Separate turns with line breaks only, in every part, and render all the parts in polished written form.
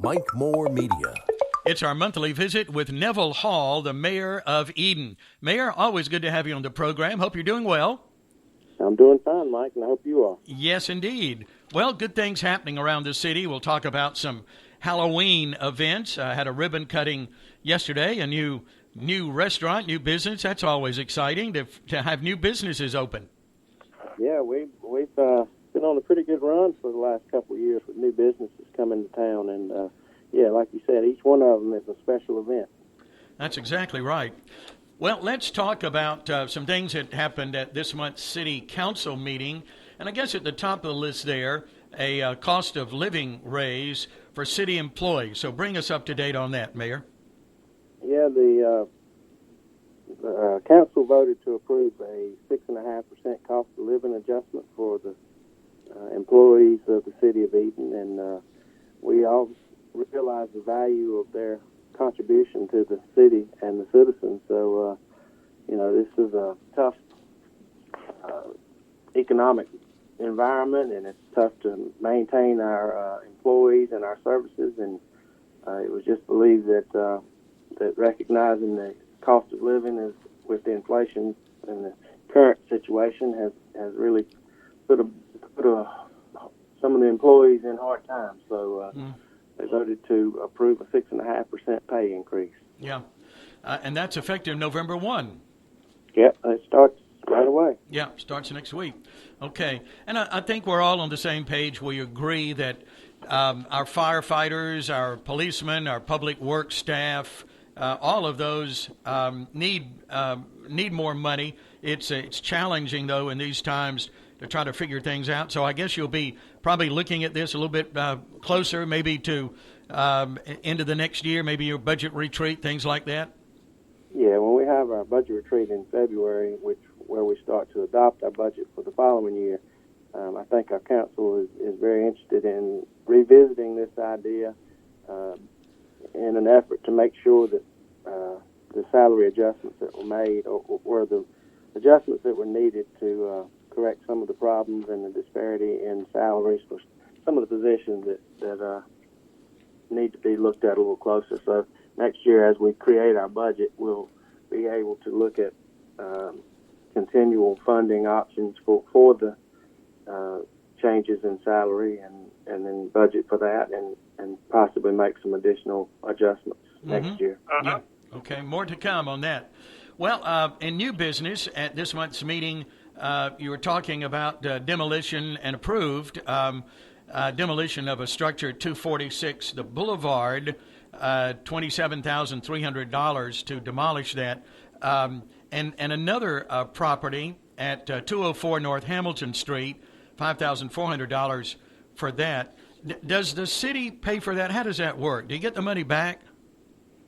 Mike Moore Media.
It's our monthly visit with Neville Hall, the mayor of Eden. Mayor, always good to have you on the program. Hope you're doing well.
I'm doing fine, Mike, and I hope you are.
Yes, indeed. Well, good things happening around the city. We'll talk about some Halloween events. I had a ribbon cutting yesterday, a new restaurant, new business. That's always exciting to have new businesses open.
Yeah, we've been on a pretty good run for the last couple of years with new businesses coming to town, and yeah, like you said, each one of them is a special event.
That's exactly right. Well, let's talk about some things that happened at this month's City Council meeting. And I guess at the top of the list there, a cost of living raise for city employees. So bring us up to date on that, Mayor.
Yeah, the council voted to approve a 6.5% cost of living adjustment for the employees of the city of Eden. And we all realize the value of their contribution to the city and the citizens. So, this is a tough economic environment, and it's tough to maintain our employees and our services. And it was just believed that recognizing the cost of living is with the inflation and the current situation has really put some of the employees in hard times. So. They voted to approve a 6.5% pay increase.
Yeah, and that's effective November 1.
Yep, it starts right away.
Yeah, starts next week. Okay, and I think we're all on the same page. We agree that our firefighters, our policemen, our public works staff, all of those need more money. It's challenging, though, in these times to try to figure things out. So I guess you'll be probably looking at this a little bit closer, maybe to into the next year, maybe your budget retreat, things like that.
Yeah, when we have our budget retreat in February, where we start to adopt our budget for the following year, I think our council is very interested in revisiting this idea in an effort to make sure that the salary adjustments that were made were the adjustments that were needed to correct some of the problems and the disparity in salaries for some of the positions that need to be looked at a little closer. So next year, as we create our budget, we'll be able to look at continual funding options for the changes in salary and then budget for that and possibly make some additional adjustments next year.
Yeah. Okay, more to come on that. Well, in new business at this month's meeting, you were talking about demolition and approved demolition of a structure at 246 the Boulevard, $27,300 to demolish that, and another property at 204 North Hamilton Street, $5,400 for that. Does the city pay for that? How does that work? Do you get the money back?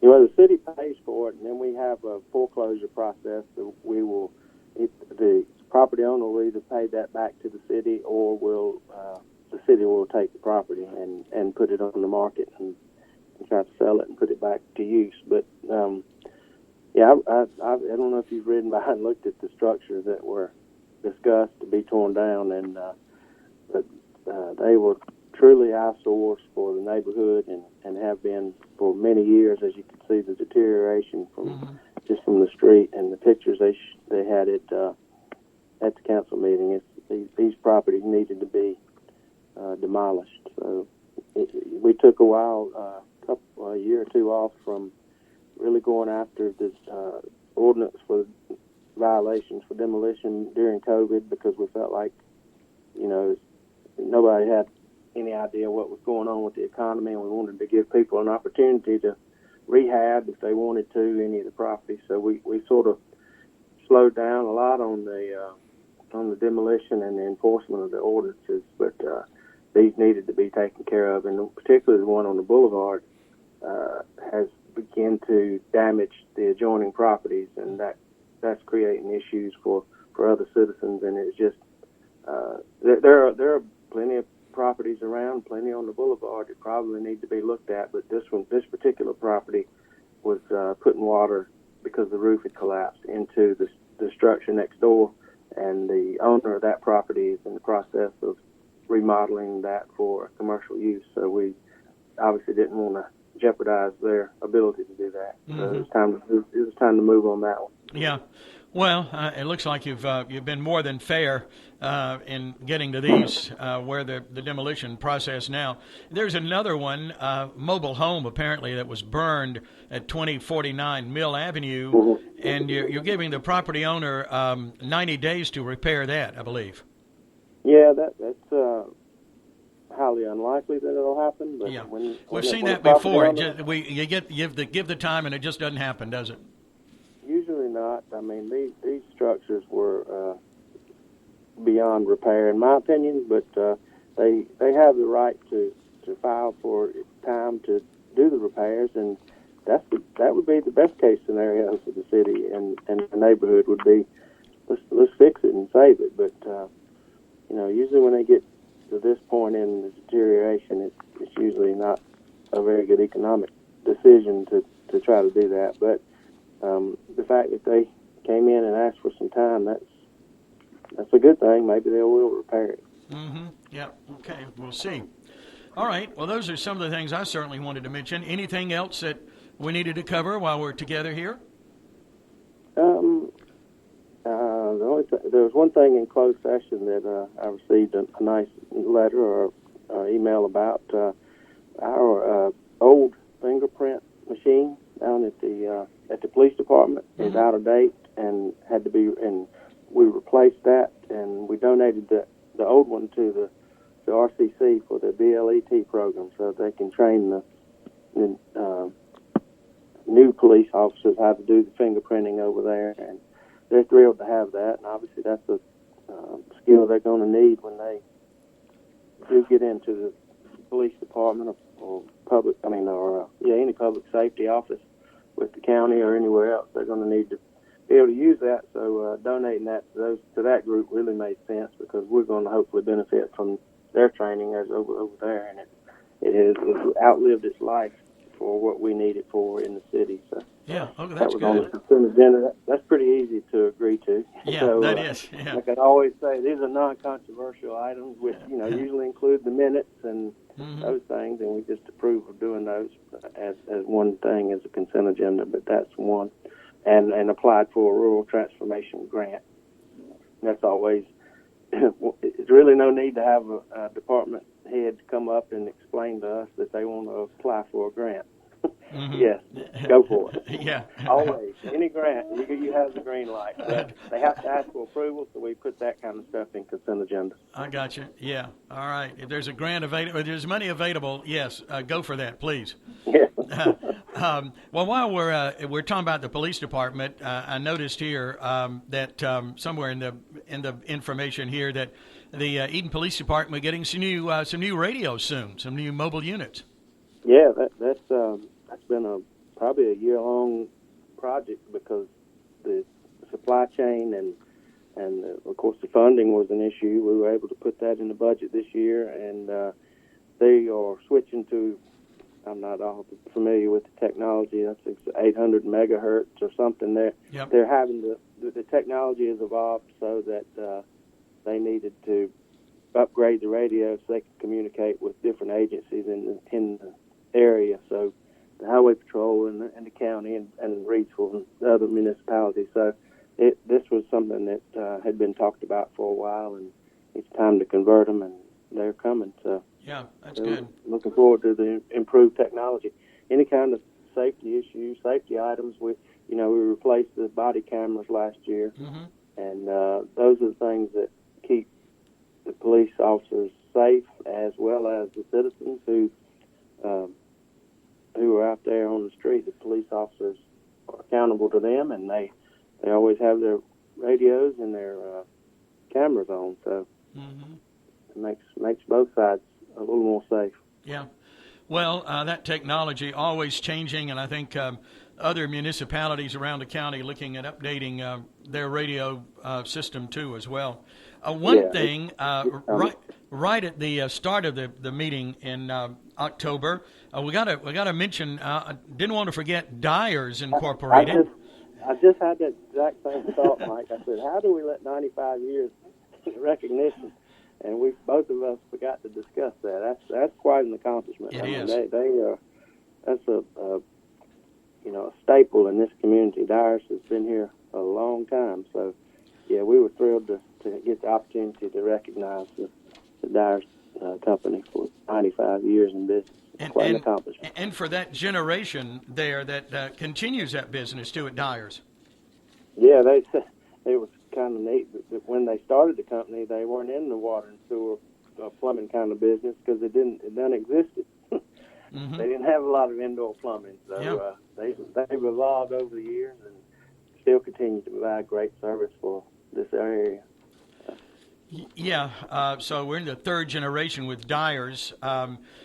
Well, the city pays for it, and then we have a foreclosure process that the property owner will either pay that back to the city, or the city will take the property and put it on the market and try to sell it and put it back to use. But I don't know if you've ridden by and looked at the structures that were discussed to be torn down, and but they were truly eyesores for the neighborhood and have been for many years. As you can see, the deterioration from just from the street and the pictures they had at the council meeting. These properties needed to be demolished. So we took a year or two off from really going after this ordinance for violations for demolition during COVID, because we felt like nobody had any idea what was going on with the economy, and we wanted to give people an opportunity to rehab if they wanted to any of the properties. So we sort of slowed down a lot on the demolition and the enforcement of the ordinances, but these needed to be taken care of, and particularly the one on the boulevard has begun to damage the adjoining properties, and that's creating issues for other citizens. And it's just there are plenty of properties around, plenty on the boulevard that probably need to be looked at, but this particular property was putting water because the roof had collapsed into the structure next door, and the owner of that property is in the process of remodeling that for commercial use. So we obviously didn't want to jeopardize their ability to do that. So
Mm-hmm.
it was time to move on that one.
Yeah. Well, it looks like you've been more than fair in getting to these where the demolition process now. There's another one, mobile home apparently, that was burned at 2049 Mill Avenue,
Mm-hmm.
and you're giving the property owner 90 days to repair that, I believe.
Yeah, that's highly unlikely that it'll happen. But
Yeah,
when
we've seen
when
that
the property
before.
owner-
You give the time, and it just doesn't happen, does it?
Usually not. I mean, these structures were beyond repair, in my opinion. But they have the right to file for time to do the repairs, and that would be the best case scenario for the city and the neighborhood would be let's fix it and save it. But usually when they get to this point in the deterioration, it's usually not a very good economic decision to try to do that. But the fact that they came in and asked for some time, that's a good thing. Maybe they will repair it.
Mm-hmm. Yeah. Okay. We'll see. All right. Well, those are some of the things I certainly wanted to mention. Anything else that we needed to cover while we're together here?
There was one thing in closed session that I received a nice letter or email about. Our old fingerprint machine down at the police department is
Mm-hmm.
out of date and had to be, and we replaced that, and we donated the old one to the RCC for the BLET program, so they can train the new police officers how to do the fingerprinting over there, and they're thrilled to have that. And obviously, that's a skill they're going to need when they do get into the police department or any public safety office with the county or anywhere else. They're going to need to be able to use that. So donating that to that group really made sense because we're going to hopefully benefit from their training as over there, and it has outlived its life for what we need it for in the city. So
Yeah. Okay,
that
that's
was on the
good.
consent agenda. That's pretty easy to agree to.
Yeah,
So,
that is. Yeah.
like I always say, these are non-controversial items, which usually include the minutes and
Mm-hmm.
those things, and we just approve of doing those as one thing as a consent agenda. But that's one, and applied for a rural transformation grant. That's always. It's really no need to have a department head come up and explain to us that they want to apply for a grant.
Mm-hmm.
Yes, go for it.
Yeah.
Always. Any grant, you have the green light. But they have to ask for approval, so we put that kind of stuff in consent agenda.
I got you. Yeah. All right. If there's a grant available, if there's money available, yes, go for that, please.
Yeah.
Well, while we're talking about the police department, I noticed here that somewhere in the information here that the Eden Police Department getting some new radios soon, some new mobile units.
Yeah, that's been probably a year-long project because the supply chain and of course the funding was an issue. We were able to put that in the budget this year, and they are switching to. I'm not all familiar with the technology. That's 800 megahertz or something. They're having the technology has evolved so that they needed to upgrade the radio so they could communicate with different agencies in the area. So the Highway Patrol and the county and Reidsville and the other municipalities. So this was something that had been talked about for a while, and it's time to convert them, and they're coming. So
yeah, that's good.
Looking forward to the improved technology. Any kind of safety issues, safety items. We replaced the body cameras last year,
Mm-hmm.
and those are the things that keep the police officers safe, as well as the citizens who are out there on the street. The police officers are accountable to them, and they always have their radios and their cameras on. So
Mm-hmm.
it makes both sides a little more safe.
Yeah. Well, that technology always changing, and I think other municipalities around the county looking at updating their radio system too as well. One thing, right at the start of the meeting in October, we got to mention. Didn't want to forget Dyers Incorporated.
I just had that exact same thought, Mike. I said, how do we let 95 years recognition? And both of us forgot to discuss that. That's quite an accomplishment.
It is.
a a staple in this community. Dyers has been here a long time, so yeah, we were thrilled to get the opportunity to recognize the Dyers company for 95 years in business. Quite an accomplishment.
And for that generation there that continues that business too at Dyers.
Yeah, it was kind of neat that when they started the company, they weren't in the water and sewer plumbing kind of business because it didn't existed.
Mm-hmm.
They didn't have a lot of indoor plumbing, so they've evolved over the years and still continue to provide great service for this area.
Yeah, so we're in the third generation with Dyers.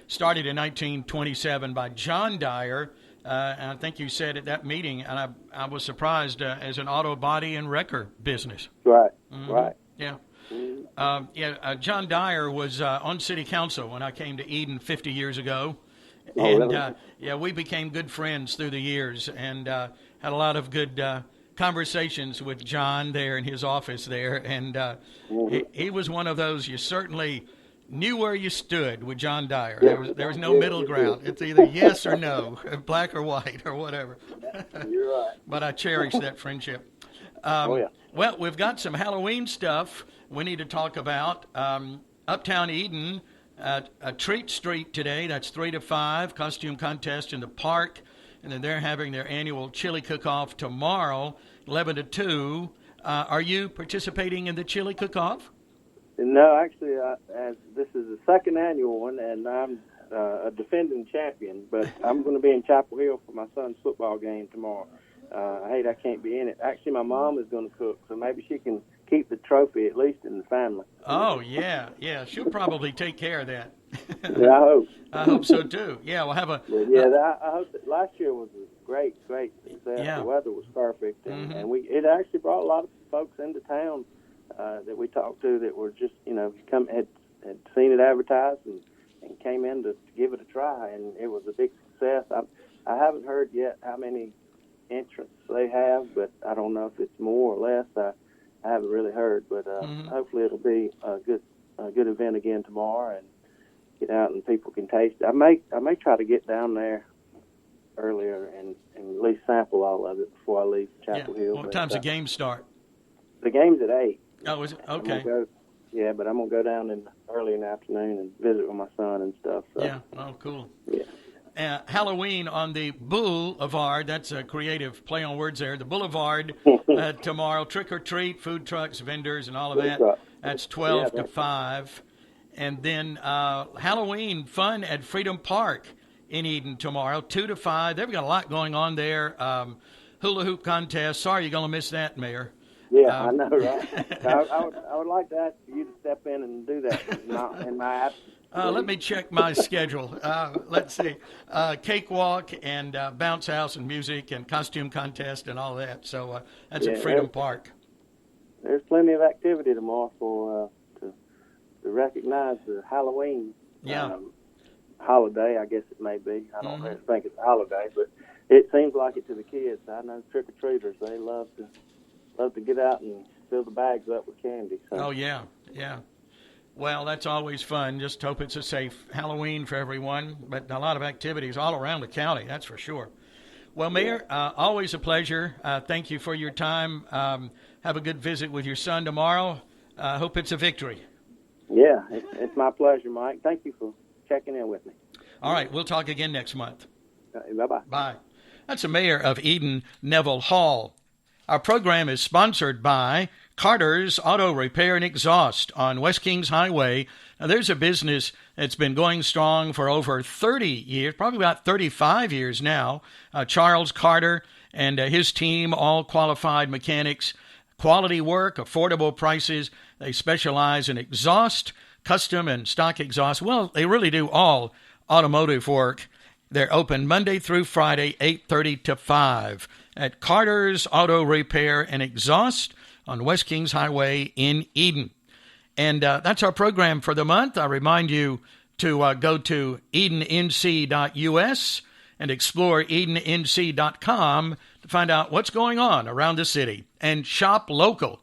Started in 1927 by John Dyer. And I think you said at that meeting, and I was surprised, as an auto body and wrecker business.
Right,
Mm-hmm.
right.
Yeah.
Mm-hmm.
John Dyer was on city council when I came to Eden 50 years ago.
Oh,
And,
really?
we became good friends through the years and had a lot of good conversations with John there in his office there. And he was one of those you certainly knew where you stood with John Dyer. There was no middle ground. It's either yes or no, black or white or whatever.
You're right.
But I cherish that friendship.
Yeah.
Well, we've got some Halloween stuff we need to talk about. Uptown Eden, a treat street today. That's 3 to 5. Costume contest in the park. And then they're having their annual chili cook-off tomorrow, 11 to 2. Are you participating in the chili cook-off?
No, actually, as this is the second annual one, and I'm a defending champion, but I'm going to be in Chapel Hill for my son's football game tomorrow. I hate I can't be in it. Actually, my mom is going to cook, so maybe she can keep the trophy at least in the family.
Oh, yeah. She'll probably take care of that.
Yeah, I hope.
I hope so, too. Yeah, we'll have a...
I hope that last year was a great success.
Yeah.
The weather was perfect, and,
Mm-hmm.
and it actually brought a lot of folks into town that we talked to that were just, had seen it advertised and came in to give it a try, and it was a big success. I haven't heard yet how many entrants they have, but I don't know if it's more or less. I haven't really heard, but hopefully it'll be a good event again tomorrow and get out and people can taste it. I may try to get down there earlier and at least sample all of it before I leave Chapel Hill.
What time's the game start?
The game's at 8.
Oh, is it? Okay.
But I'm going to go down early in the afternoon and visit with my son and stuff. So.
Yeah. Oh, cool.
Yeah.
Halloween on the Boulevard. That's a creative play on words there. The Boulevard tomorrow. Trick or treat, food trucks, vendors, and all of that. That's 12 to 5. And then Halloween fun at Freedom Park in Eden tomorrow, 2 to 5. They've got a lot going on there. Hula hoop contest. Sorry you're going to miss that, Mayor.
Yeah, I know, right? I would like to ask you to step in and do that in my absence.
Let me check my schedule. Let's see. Cakewalk and bounce house and music and costume contest and all that. So that's at Freedom Park.
There's plenty of activity tomorrow to recognize the Halloween holiday, I guess it may be. I don't really think it's a holiday, but it seems like it to the kids. I know trick-or-treaters, they love to get out and fill the bags up with candy. So.
Oh, yeah. Well, that's always fun. Just hope it's a safe Halloween for everyone, but a lot of activities all around the county, that's for sure. Well, Mayor, always a pleasure. Thank you for your time. Have a good visit with your son tomorrow. Hope it's a victory.
Yeah, it's my pleasure, Mike. Thank you for checking in with me.
All right, we'll talk again next month.
Bye-bye.
Bye. That's the Mayor of Eden, Neville Hall. Our program is sponsored by Carter's Auto Repair and Exhaust on West Kings Highway. Now, there's a business that's been going strong for over 30 years, probably about 35 years now. Charles Carter and his team, all qualified mechanics, quality work, affordable prices. They specialize in exhaust, custom and stock exhaust. Well, they really do all automotive work. They're open Monday through Friday, 8:30 to 5 at Carter's Auto Repair and Exhaust on West Kings Highway in Eden. And that's our program for the month. I remind you to go to edennc.us and explore edennc.com to find out what's going on around the city and shop local.